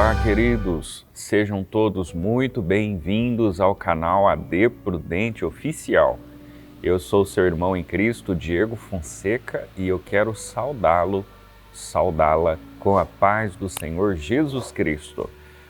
Olá, queridos! Sejam todos muito bem-vindos ao canal AD Prudente Oficial. Eu sou seu irmão em Cristo, Diego Fonseca, e eu quero saudá-la com a paz do Senhor Jesus Cristo.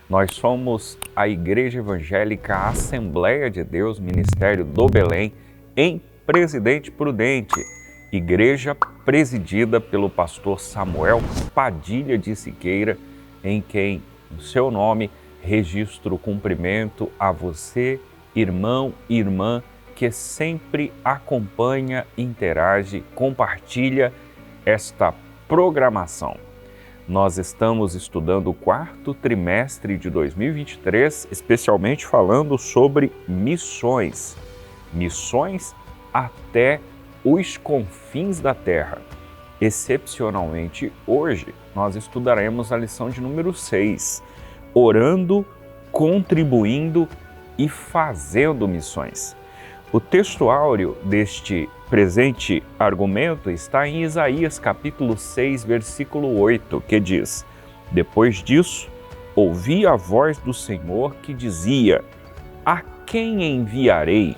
Nós somos a Igreja Evangélica Assembleia de Deus, Ministério do Belém, em Presidente Prudente, igreja presidida pelo pastor Samuel Padilha de Siqueira, em quem, no seu nome, registro o cumprimento a você, irmão e irmã, que sempre acompanha, interage, compartilha esta programação. Nós estamos estudando o quarto trimestre de 2023, especialmente falando sobre missões. Missões até os confins da Terra. Excepcionalmente, hoje, nós estudaremos a lição de número 6, orando, contribuindo e fazendo missões. O texto áureo deste presente argumento está em Isaías capítulo 6, versículo 8, que diz: Depois disso, ouvi a voz do Senhor que dizia: A quem enviarei?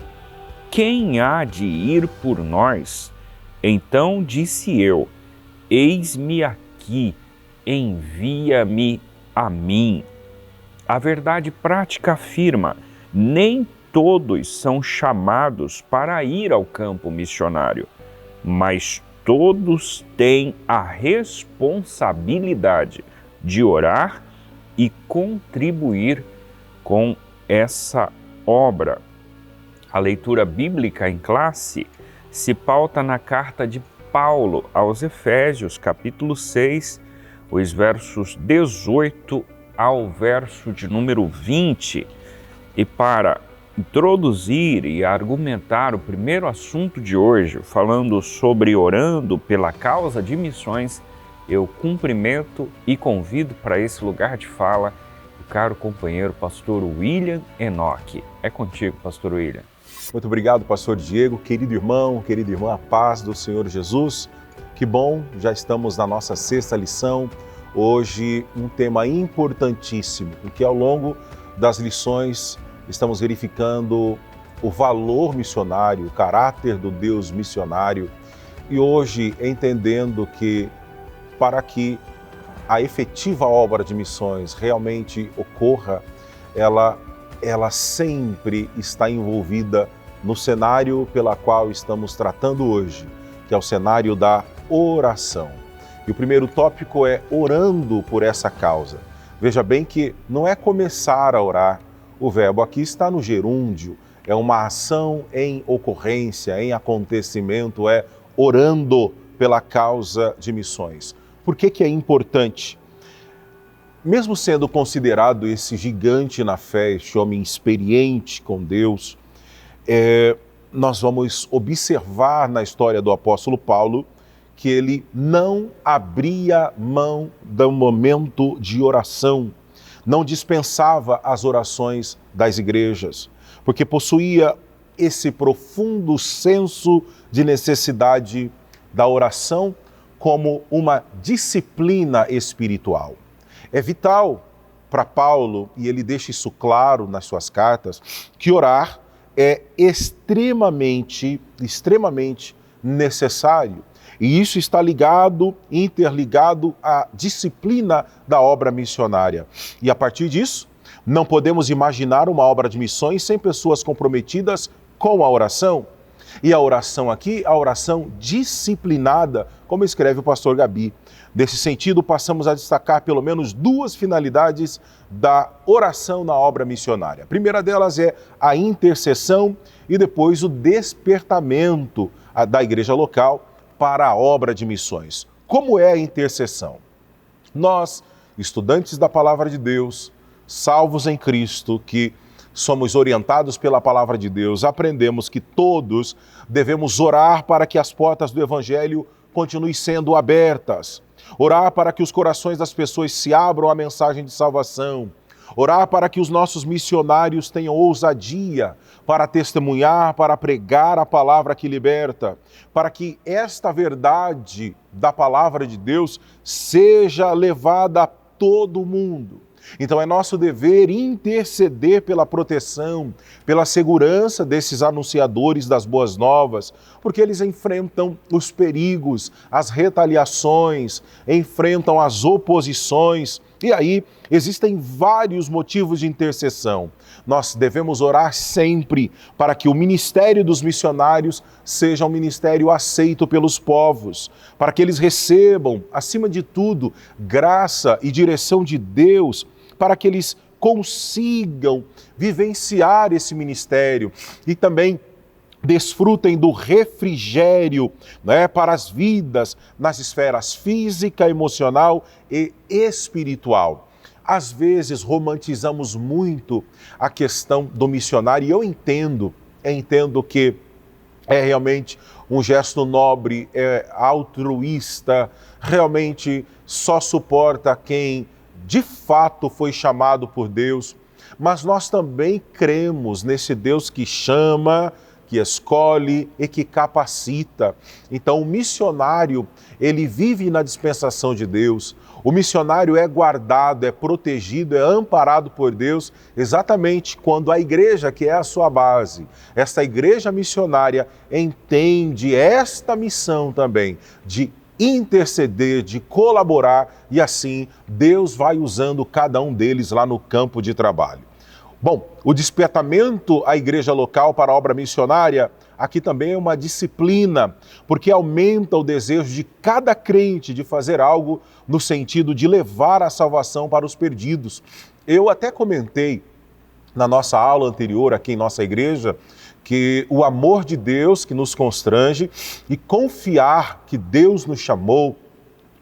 Quem há de ir por nós? Então disse eu: Eis-me aqui, envia-me a mim. A verdade prática afirma: nem todos são chamados para ir ao campo missionário, mas todos têm a responsabilidade de orar e contribuir com essa obra. A leitura bíblica em classe se pauta na carta de Paulo aos Efésios, capítulo 6, os versos 18 ao verso de número 20. E para introduzir e argumentar o primeiro assunto de hoje, falando sobre orando pela causa de missões, eu cumprimento e convido para esse lugar de fala o caro companheiro pastor William Enoque. É contigo, pastor William. Muito obrigado, pastor Diego, querido irmão, querida irmã, a paz do Senhor Jesus. Que bom, já estamos na nossa sexta lição. Hoje um tema importantíssimo, porque ao longo das lições estamos verificando o valor missionário, o caráter do Deus missionário. E hoje entendendo que para que a efetiva obra de missões realmente ocorra, ela sempre está envolvida no cenário pela qual estamos tratando hoje, que é o cenário da oração. E o primeiro tópico é orando por essa causa. Veja bem que não é começar a orar, o verbo aqui está no gerúndio, é uma ação em ocorrência, em acontecimento, é orando pela causa de missões. Por que é importante? Mesmo sendo considerado esse gigante na fé, este homem experiente com Deus, nós vamos observar na história do apóstolo Paulo que ele não abria mão do momento de oração, não dispensava as orações das igrejas, porque possuía esse profundo senso de necessidade da oração como uma disciplina espiritual. É vital para Paulo, e ele deixa isso claro nas suas cartas, que orar é extremamente necessário. E isso está interligado à disciplina da obra missionária. E a partir disso, não podemos imaginar uma obra de missões sem pessoas comprometidas com a oração. E a oração aqui, a oração disciplinada, como escreve o pastor Gabi. Nesse sentido, passamos a destacar pelo menos duas finalidades da oração na obra missionária. A primeira delas é a intercessão e depois o despertamento da igreja local para a obra de missões. Como é a intercessão? Nós, estudantes da palavra de Deus, salvos em Cristo, que somos orientados pela palavra de Deus, aprendemos que todos devemos orar para que as portas do Evangelho continuem sendo abertas, orar para que os corações das pessoas se abram à mensagem de salvação, orar para que os nossos missionários tenham ousadia para testemunhar, para pregar a palavra que liberta, para que esta verdade da palavra de Deus seja levada a todo mundo. Então é nosso dever interceder pela proteção, pela segurança desses anunciadores das boas novas, porque eles enfrentam os perigos, as retaliações, enfrentam as oposições. E aí existem vários motivos de intercessão. Nós devemos orar sempre para que o ministério dos missionários seja um ministério aceito pelos povos, para que eles recebam, acima de tudo, graça e direção de Deus, para que eles consigam vivenciar esse ministério e também desfrutem do refrigério, né, para as vidas nas esferas física, emocional e espiritual. Às vezes romantizamos muito a questão do missionário e eu entendo que é realmente um gesto nobre, é altruísta, realmente só suporta quem de fato foi chamado por Deus, mas nós também cremos nesse Deus que chama, que escolhe e que capacita. Então o missionário, ele vive na dispensação de Deus. O missionário é guardado, é protegido, é amparado por Deus, exatamente quando a igreja, que é a sua base, esta igreja missionária, entende esta missão também de interceder, de colaborar, e assim Deus vai usando cada um deles lá no campo de trabalho. Bom, o despertamento à igreja local para a obra missionária, aqui também é uma disciplina, porque aumenta o desejo de cada crente de fazer algo no sentido de levar a salvação para os perdidos. Eu até comentei na nossa aula anterior aqui em nossa igreja que o amor de Deus que nos constrange e confiar que Deus nos chamou,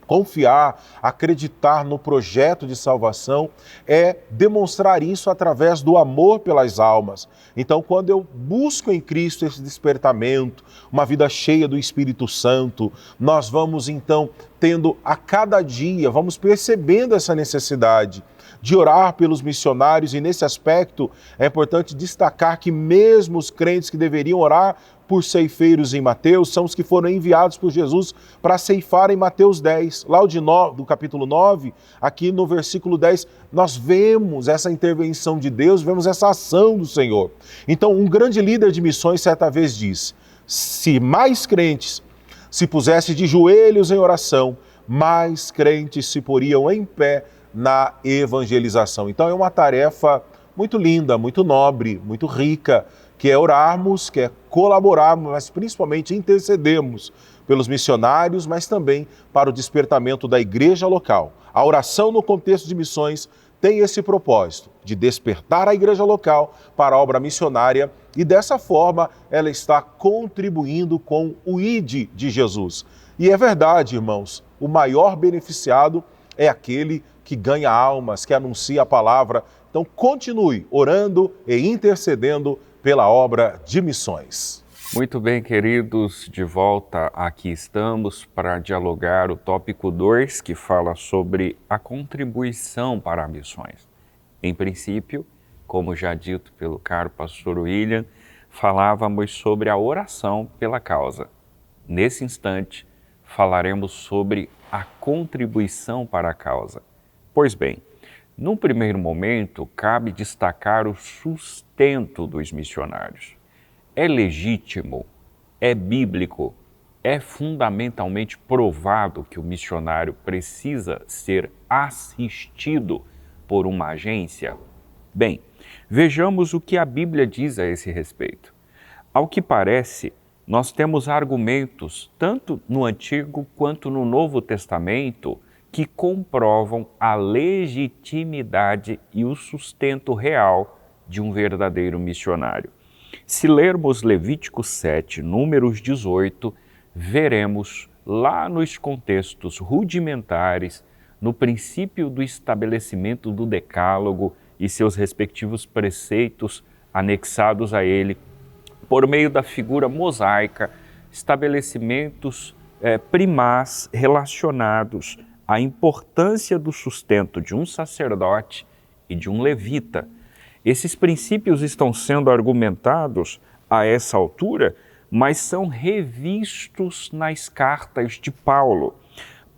confiar, acreditar no projeto de salvação é demonstrar isso através do amor pelas almas. Então, quando eu busco em Cristo esse despertamento, uma vida cheia do Espírito Santo, nós vamos então tendo a cada dia, vamos percebendo essa necessidade de orar pelos missionários, e nesse aspecto é importante destacar que mesmo os crentes que deveriam orar por ceifeiros em Mateus são os que foram enviados por Jesus para ceifar em Mateus 10. Lá do capítulo 9, aqui no versículo 10, nós vemos essa intervenção de Deus, vemos essa ação do Senhor. Então, um grande líder de missões certa vez disse: se mais crentes se pusessem de joelhos em oração, mais crentes se poriam em pé na evangelização. Então é uma tarefa muito linda, muito nobre, muito rica, que é orarmos, que é colaborarmos, mas principalmente intercedermos pelos missionários, mas também para o despertamento da igreja local. A oração no contexto de missões tem esse propósito, de despertar a igreja local para a obra missionária, e dessa forma ela está contribuindo com o ID de Jesus. E é verdade, irmãos, o maior beneficiado é aquele que ganha almas, que anuncia a palavra. Então continue orando e intercedendo pela obra de missões. Muito bem, queridos, de volta aqui estamos para dialogar o tópico 2, que fala sobre a contribuição para missões. Em princípio, como já dito pelo caro pastor William, falávamos sobre a oração pela causa. Nesse instante, falaremos sobre a contribuição para a causa. Pois bem, num primeiro momento, cabe destacar o sustento dos missionários. É legítimo, é bíblico, é fundamentalmente provado que o missionário precisa ser assistido por uma agência? Bem, vejamos o que a Bíblia diz a esse respeito. Ao que parece, nós temos argumentos, tanto no Antigo quanto no Novo Testamento, que comprovam a legitimidade e o sustento real de um verdadeiro missionário. Se lermos Levítico 7, Números 18, veremos lá nos contextos rudimentares, no princípio do estabelecimento do Decálogo e seus respectivos preceitos anexados a ele, por meio da figura mosaica, estabelecimentos primaz relacionados à importância do sustento de um sacerdote e de um levita. Esses princípios estão sendo argumentados a essa altura, mas são revistos nas cartas de Paulo.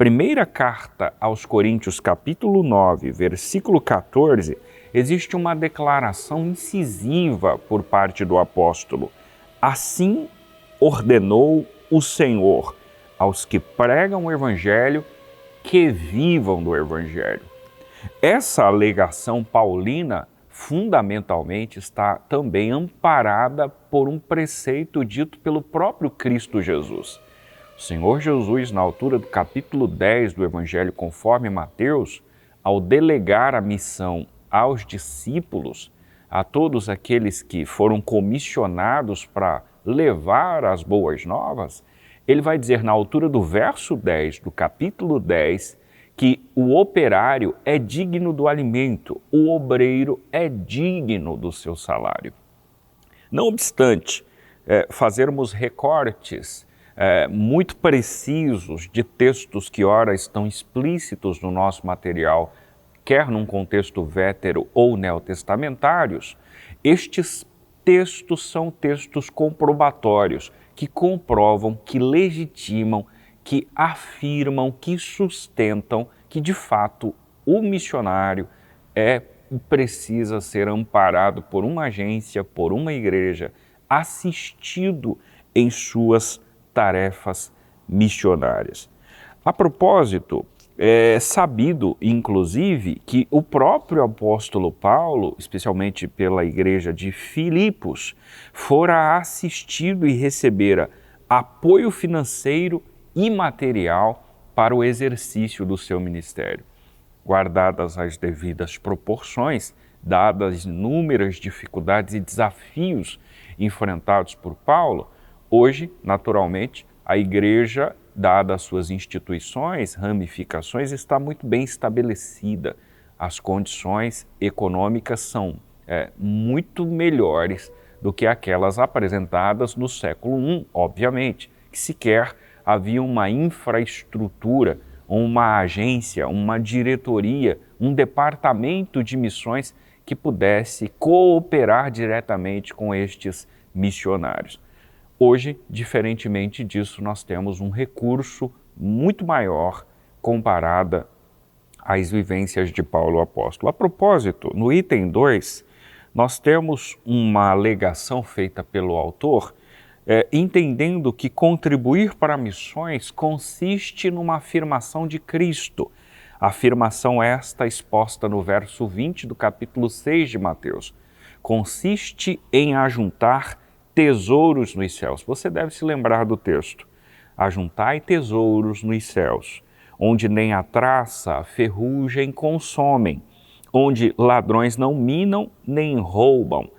primeira carta aos Coríntios, capítulo 9, versículo 14, existe uma declaração incisiva por parte do apóstolo. Assim ordenou o Senhor aos que pregam o Evangelho que vivam do Evangelho. Essa alegação paulina fundamentalmente está também amparada por um preceito dito pelo próprio Cristo Jesus. O Senhor Jesus, na altura do capítulo 10 do Evangelho conforme Mateus, ao delegar a missão aos discípulos, a todos aqueles que foram comissionados para levar as boas novas, ele vai dizer na altura do verso 10 do capítulo 10 que o operário é digno do alimento, o obreiro é digno do seu salário. Não obstante, fazermos recortes muito precisos de textos que ora estão explícitos no nosso material, quer num contexto vétero ou neotestamentários, estes textos são textos comprobatórios, que comprovam, que legitimam, que afirmam, que sustentam que, de fato, o missionário precisa ser amparado por uma agência, por uma igreja, assistido em suas tarefas missionárias. A propósito, é sabido, inclusive, que o próprio apóstolo Paulo, especialmente pela igreja de Filipos, fora assistido e recebera apoio financeiro e material para o exercício do seu ministério. Guardadas as devidas proporções, dadas inúmeras dificuldades e desafios enfrentados por Paulo, hoje, naturalmente, a igreja, dadas suas instituições, ramificações, está muito bem estabelecida. As condições econômicas são muito melhores do que aquelas apresentadas no século I, obviamente, que sequer havia uma infraestrutura, uma agência, uma diretoria, um departamento de missões que pudesse cooperar diretamente com estes missionários. Hoje, diferentemente disso, nós temos um recurso muito maior comparada às vivências de Paulo apóstolo. A propósito, no item 2, nós temos uma alegação feita pelo autor, entendendo que contribuir para missões consiste numa afirmação de Cristo. A afirmação esta exposta no verso 20 do capítulo 6 de Mateus. Consiste em ajuntar tesouros nos céus. Você deve se lembrar do texto. Ajuntai tesouros nos céus, onde nem a traça, a ferrugem consomem, onde ladrões não minam nem roubam.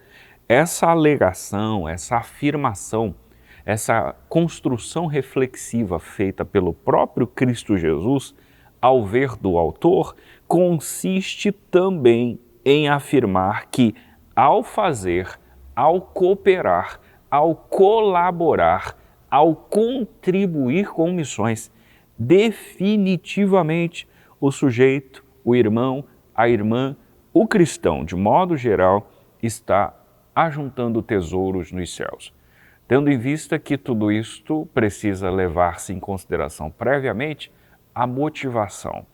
Essa alegação, essa afirmação, essa construção reflexiva feita pelo próprio Cristo Jesus, ao ver do autor, consiste também em afirmar que, ao fazer, ao cooperar, ao colaborar, ao contribuir com missões, definitivamente o sujeito, o irmão, a irmã, o cristão, de modo geral, está ajuntando tesouros nos céus. Tendo em vista que tudo isto precisa levar-se em consideração previamente a motivação.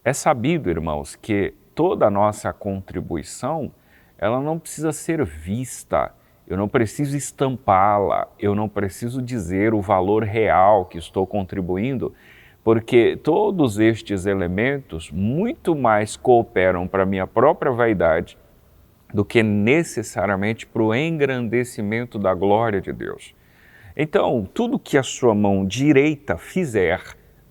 É sabido, irmãos, que toda a nossa contribuição, ela não precisa ser vista, eu não preciso estampá-la, eu não preciso dizer o valor real que estou contribuindo, porque todos estes elementos muito mais cooperam para a minha própria vaidade do que necessariamente para o engrandecimento da glória de Deus. Então, tudo que a sua mão direita fizer,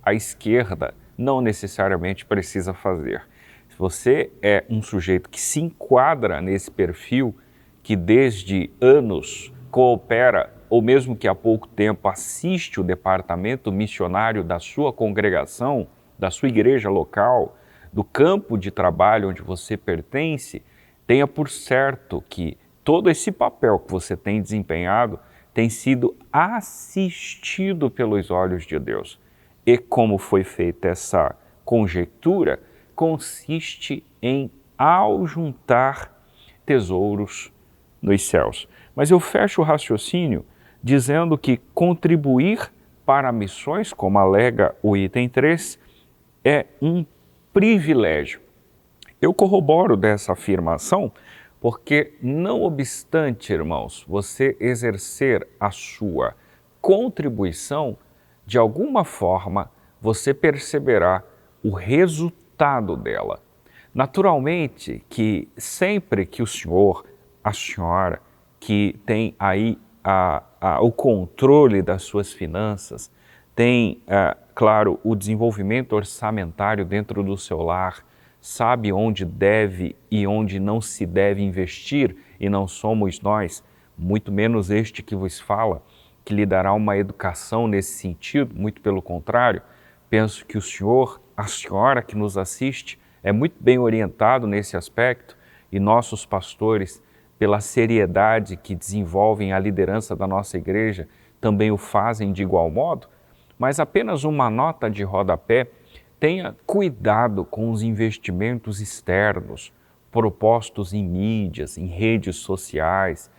a esquerda não necessariamente precisa fazer. Se você é um sujeito que se enquadra nesse perfil, que desde anos coopera, ou mesmo que há pouco tempo assiste o departamento missionário da sua congregação, da sua igreja local, do campo de trabalho onde você pertence, tenha por certo que todo esse papel que você tem desempenhado tem sido assistido pelos olhos de Deus. E como foi feita essa conjectura, consiste em ajuntar tesouros nos céus. Mas eu fecho o raciocínio dizendo que contribuir para missões, como alega o item 3, é um privilégio. Eu corroboro dessa afirmação porque, não obstante, irmãos, você exercer a sua contribuição, de alguma forma você perceberá o resultado dela. Naturalmente que sempre que o senhor, a senhora, que tem aí o controle das suas finanças, tem, claro, o desenvolvimento orçamentário dentro do seu lar, sabe onde deve e onde não se deve investir, e não somos nós, muito menos este que vos fala, que lhe dará uma educação nesse sentido, muito pelo contrário. Penso que o senhor, a senhora que nos assiste, é muito bem orientado nesse aspecto, e nossos pastores, pela seriedade que desenvolvem a liderança da nossa igreja, também o fazem de igual modo. Mas apenas uma nota de rodapé: tenha cuidado com os investimentos externos, propostos em mídias, em redes sociais,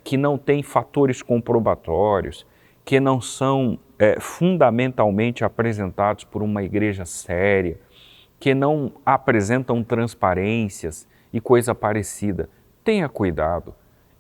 que não têm fatores comprobatórios, que não são fundamentalmente apresentados por uma igreja séria, que não apresentam transparências e coisa parecida. Tenha cuidado,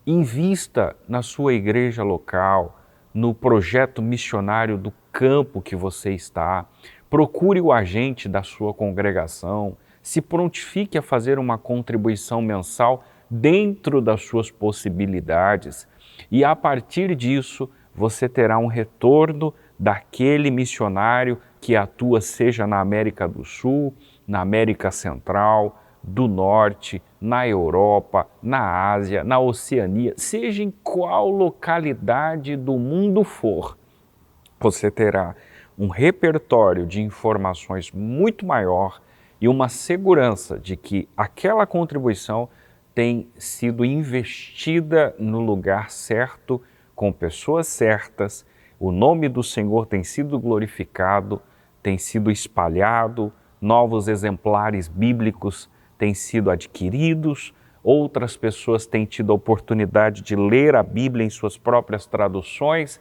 invista na sua igreja local, no projeto missionário do campo que você está, procure o agente da sua congregação, se prontifique a fazer uma contribuição mensal dentro das suas possibilidades, e a partir disso você terá um retorno daquele missionário que atua seja na América do Sul, na América Central, do Norte, na Europa, na Ásia, na Oceania, seja em qual localidade do mundo for. Você terá um repertório de informações muito maior e uma segurança de que aquela contribuição tem sido investida no lugar certo, com pessoas certas, o nome do Senhor tem sido glorificado, tem sido espalhado, novos exemplares bíblicos têm sido adquiridos, outras pessoas têm tido a oportunidade de ler a Bíblia em suas próprias traduções,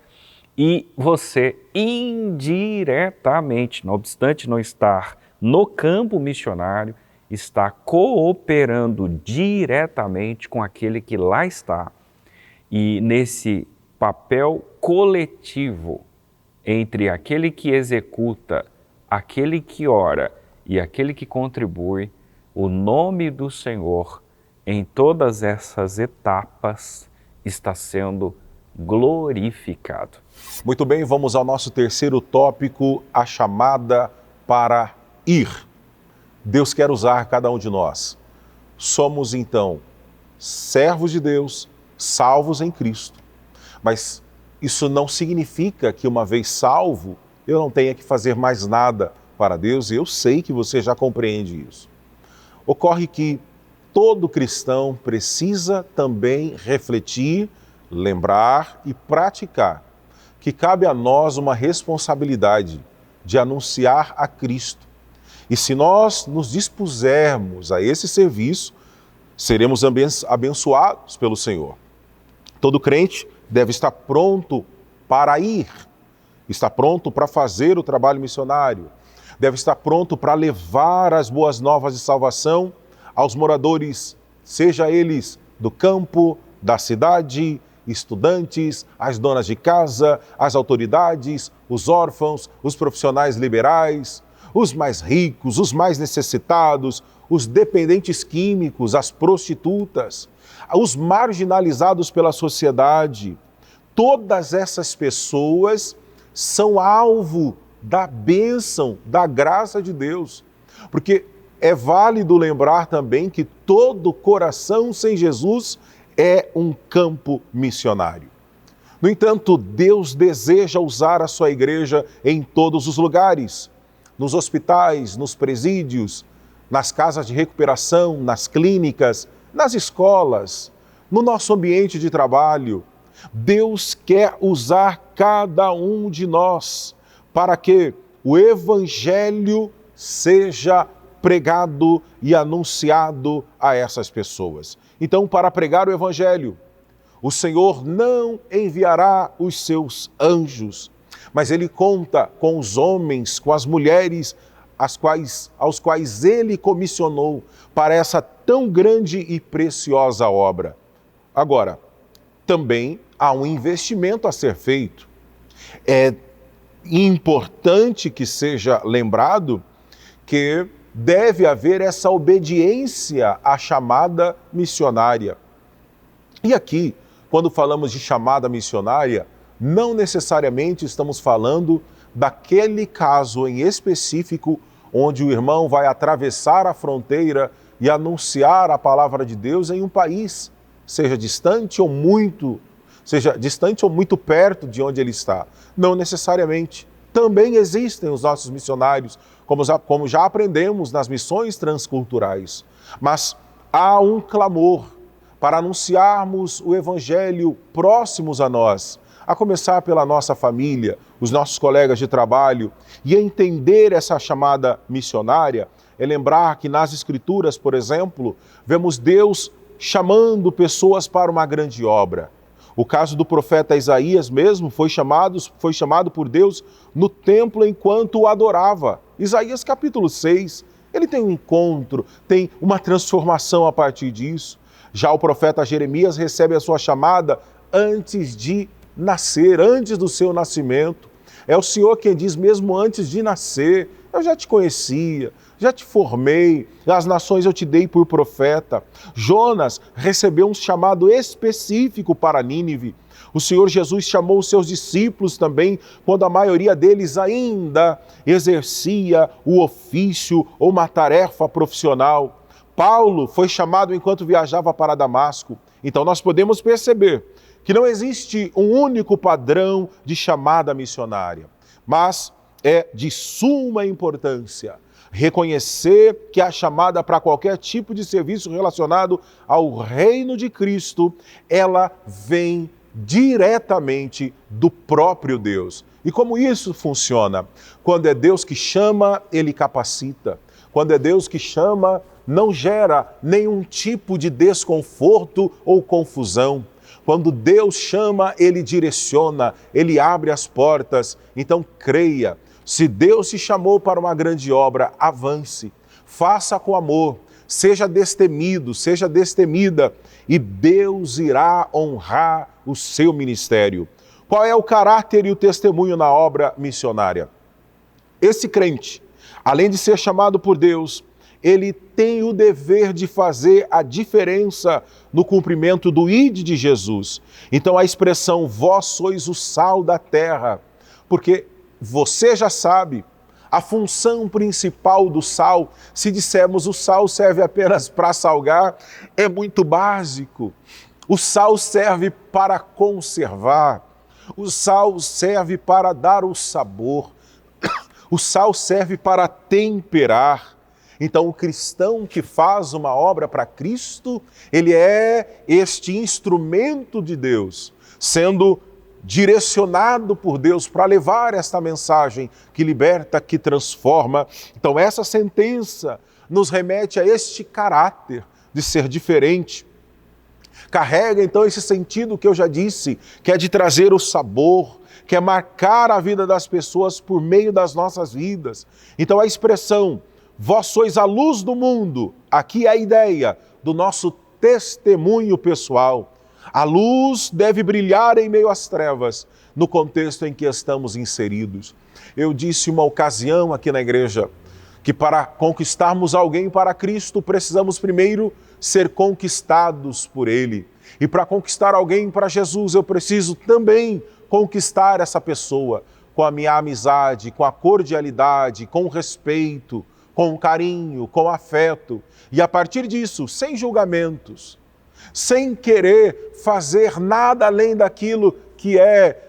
e você indiretamente, não obstante não estar no campo missionário, está cooperando diretamente com aquele que lá está. E nesse papel coletivo entre aquele que executa, aquele que ora e aquele que contribui, o nome do Senhor em todas essas etapas está sendo glorificado. Muito bem, vamos ao nosso terceiro tópico, a chamada para ir. Deus quer usar cada um de nós. Somos, então, servos de Deus, salvos em Cristo. Mas isso não significa que, uma vez salvo, eu não tenha que fazer mais nada para Deus, e eu sei que você já compreende isso. Ocorre que todo cristão precisa também refletir, lembrar e praticar que cabe a nós uma responsabilidade de anunciar a Cristo. E se nós nos dispusermos a esse serviço, seremos abençoados pelo Senhor. Todo crente deve estar pronto para ir, está pronto para fazer o trabalho missionário, deve estar pronto para levar as boas novas de salvação aos moradores, seja eles do campo, da cidade, estudantes, as donas de casa, as autoridades, os órfãos, os profissionais liberais, os mais ricos, os mais necessitados, os dependentes químicos, as prostitutas, os marginalizados pela sociedade. Todas essas pessoas são alvo da bênção, da graça de Deus. Porque é válido lembrar também que todo coração sem Jesus é um campo missionário. No entanto, Deus deseja usar a sua igreja em todos os lugares, nos hospitais, nos presídios, nas casas de recuperação, nas clínicas, nas escolas, no nosso ambiente de trabalho. Deus quer usar cada um de nós para que o Evangelho seja pregado e anunciado a essas pessoas. Então, para pregar o Evangelho, o Senhor não enviará os seus anjos, mas Ele conta com os homens, com as mulheres aos quais ele comissionou para essa tão grande e preciosa obra. Agora, também há um investimento a ser feito. É importante que seja lembrado que deve haver essa obediência à chamada missionária. E aqui, quando falamos de chamada missionária, não necessariamente estamos falando daquele caso em específico onde o irmão vai atravessar a fronteira e anunciar a palavra de Deus em um país, seja distante ou muito perto de onde ele está. Não necessariamente. Também existem os nossos missionários, como já aprendemos nas missões transculturais. Mas há um clamor para anunciarmos o Evangelho próximos a nós, a começar pela nossa família, os nossos colegas de trabalho, e entender essa chamada missionária é lembrar que nas Escrituras, por exemplo, vemos Deus chamando pessoas para uma grande obra. O caso do profeta Isaías mesmo foi chamado por Deus no templo enquanto o adorava. Isaías capítulo 6, ele tem um encontro, tem uma transformação a partir disso. Já o profeta Jeremias recebe a sua chamada antes de nascer, antes do seu nascimento. É o Senhor quem diz, mesmo antes de nascer, eu já te conhecia, já te formei, as nações eu te dei por profeta. Jonas recebeu um chamado específico para Nínive. O Senhor Jesus chamou os seus discípulos também, quando a maioria deles ainda exercia o ofício ou uma tarefa profissional. Paulo foi chamado enquanto viajava para Damasco. Então nós podemos perceber que não existe um único padrão de chamada missionária, mas é de suma importância reconhecer que a chamada para qualquer tipo de serviço relacionado ao reino de Cristo, ela vem diretamente do próprio Deus. E como isso funciona? Quando é Deus que chama, Ele capacita. Quando é Deus que chama, não gera nenhum tipo de desconforto ou confusão. Quando Deus chama, Ele direciona, Ele abre as portas. Então creia, se Deus te chamou para uma grande obra, avance, faça com amor, seja destemido, seja destemida, e Deus irá honrar o seu ministério. Qual é o caráter e o testemunho na obra missionária? Esse crente, além de ser chamado por Deus, ele tem o dever de fazer a diferença no cumprimento do ide de Jesus. Então a expressão, vós sois o sal da terra, porque você já sabe, a função principal do sal, se dissermos o sal serve apenas para salgar, é muito básico. O sal serve para conservar, o sal serve para dar o sabor, o sal serve para temperar. Então, o cristão que faz uma obra para Cristo, ele é este instrumento de Deus, sendo direcionado por Deus para levar esta mensagem que liberta, que transforma. Então, essa sentença nos remete a este caráter de ser diferente. Carrega, então, esse sentido que eu já disse, que é de trazer o sabor, que é marcar a vida das pessoas por meio das nossas vidas. Então, a expressão, vós sois a luz do mundo, aqui é a ideia do nosso testemunho pessoal. A luz deve brilhar em meio às trevas, no contexto em que estamos inseridos. Eu disse uma ocasião aqui na igreja que para conquistarmos alguém para Cristo, precisamos primeiro ser conquistados por Ele. E para conquistar alguém para Jesus, eu preciso também conquistar essa pessoa com a minha amizade, com a cordialidade, com o respeito, com o carinho, com o afeto. E a partir disso, sem julgamentos, sem querer fazer nada além daquilo que é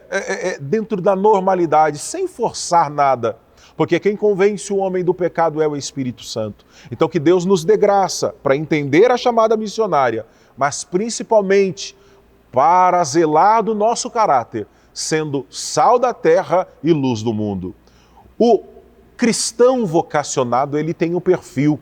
dentro da normalidade, sem forçar nada. Porque quem convence o homem do pecado é o Espírito Santo. Então que Deus nos dê graça para entender a chamada missionária, mas principalmente para zelar do nosso caráter, sendo sal da terra e luz do mundo. O cristão vocacionado, ele tem um perfil.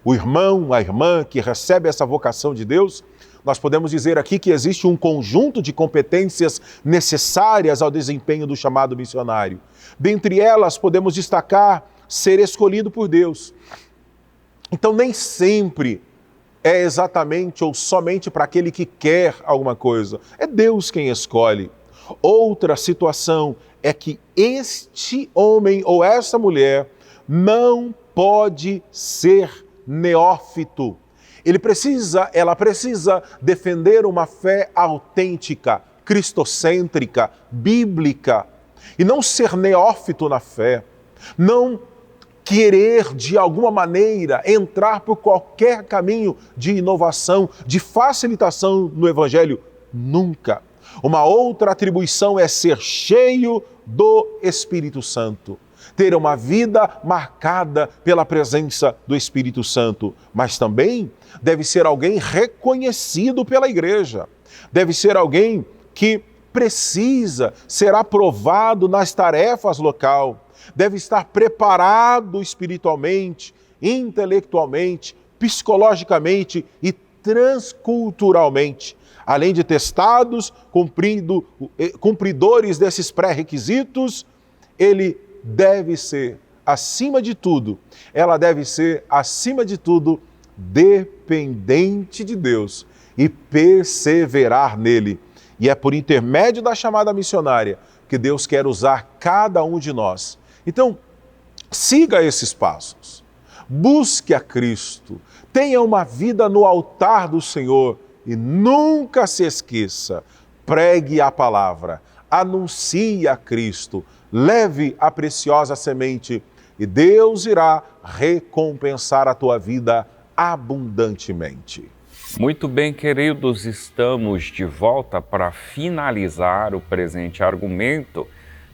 O irmão, a irmã que recebe essa vocação de Deus, nós podemos dizer aqui que existe um conjunto de competências necessárias ao desempenho do chamado missionário. Dentre elas, podemos destacar ser escolhido por Deus. Então, nem sempre é exatamente ou somente para aquele que quer alguma coisa. É Deus quem escolhe. Outra situação é que este homem ou essa mulher não pode ser neófito. Ela precisa defender uma fé autêntica, cristocêntrica, bíblica, e não ser neófito na fé, não querer de alguma maneira entrar por qualquer caminho de inovação, de facilitação no Evangelho, nunca. Uma outra atribuição é ser cheio do Espírito Santo. Ter uma vida marcada pela presença do Espírito Santo, mas também deve ser alguém reconhecido pela igreja. Deve ser alguém que precisa ser aprovado nas tarefas local. Deve estar preparado espiritualmente, intelectualmente, psicologicamente e transculturalmente. Além de testados, cumpridores desses pré-requisitos, ele deve ser, acima de tudo, ela deve ser, acima de tudo, dependente de Deus e perseverar nele. E é por intermédio da chamada missionária que Deus quer usar cada um de nós. Então, siga esses passos, busque a Cristo, tenha uma vida no altar do Senhor e nunca se esqueça, pregue a palavra, anuncie a Cristo, leve a preciosa semente e Deus irá recompensar a tua vida abundantemente. Muito bem, queridos, estamos de volta para finalizar o presente argumento,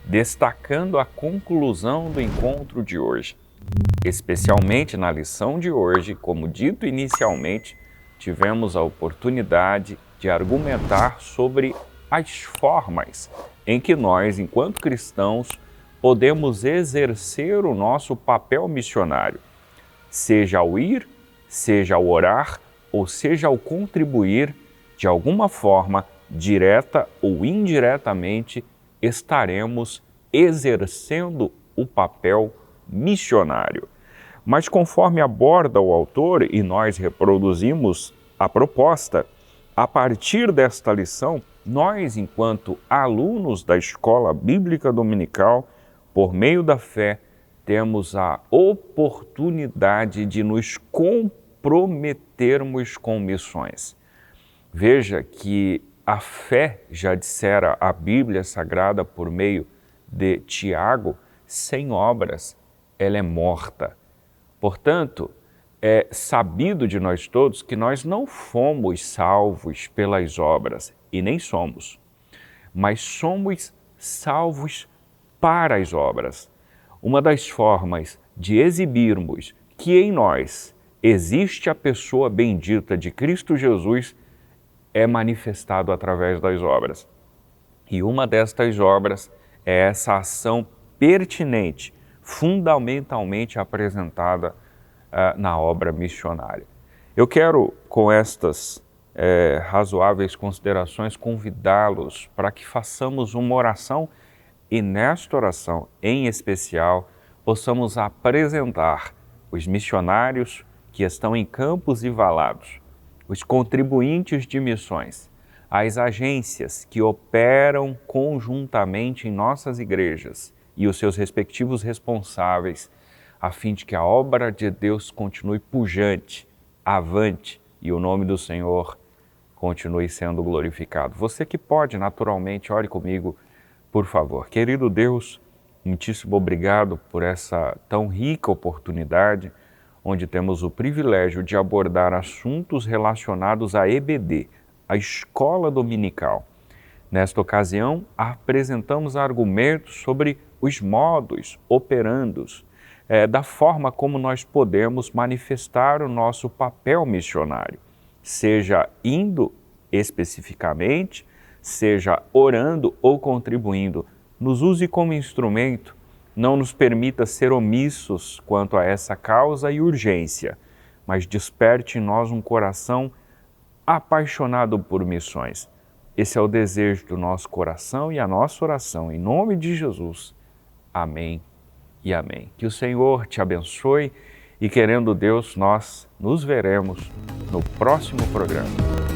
destacando a conclusão do encontro de hoje. Especialmente na lição de hoje, como dito inicialmente, tivemos a oportunidade de argumentar sobre as formas em que nós, enquanto cristãos, podemos exercer o nosso papel missionário, seja ao ir, seja ao orar, ou seja ao contribuir, de alguma forma, direta ou indiretamente, estaremos exercendo o papel missionário. Mas conforme aborda o autor, e nós reproduzimos a proposta, a partir desta lição, nós, enquanto alunos da Escola Bíblica Dominical, por meio da fé, temos a oportunidade de nos comprometermos com missões. Veja que a fé, já dissera a Bíblia Sagrada por meio de Tiago, sem obras, ela é morta. Portanto, é sabido de nós todos que nós não fomos salvos pelas obras, e nem somos, mas somos salvos para as obras. Uma das formas de exibirmos que em nós existe a pessoa bendita de Cristo Jesus é manifestado através das obras. E uma destas obras é essa ação pertinente, fundamentalmente apresentada na obra missionária. Eu quero, com estas razoáveis considerações, convidá-los para que façamos uma oração e nesta oração, em especial, possamos apresentar os missionários que estão em campos e valados, os contribuintes de missões, as agências que operam conjuntamente em nossas igrejas e os seus respectivos responsáveis, a fim de que a obra de Deus continue pujante, avante e o nome do Senhor continue sendo glorificado. Você que pode, naturalmente, ore comigo, por favor. Querido Deus, muitíssimo obrigado por essa tão rica oportunidade, onde temos o privilégio de abordar assuntos relacionados à EBD, a Escola Dominical. Nesta ocasião, apresentamos argumentos sobre os modos, operandos, da forma como nós podemos manifestar o nosso papel missionário, seja indo especificamente, seja orando ou contribuindo. Nos use como instrumento, não nos permita ser omissos quanto a essa causa e urgência, mas desperte em nós um coração apaixonado por missões. Esse é o desejo do nosso coração e a nossa oração. Em nome de Jesus. Amém e amém. Que o Senhor te abençoe e, querendo Deus, nós nos veremos no próximo programa.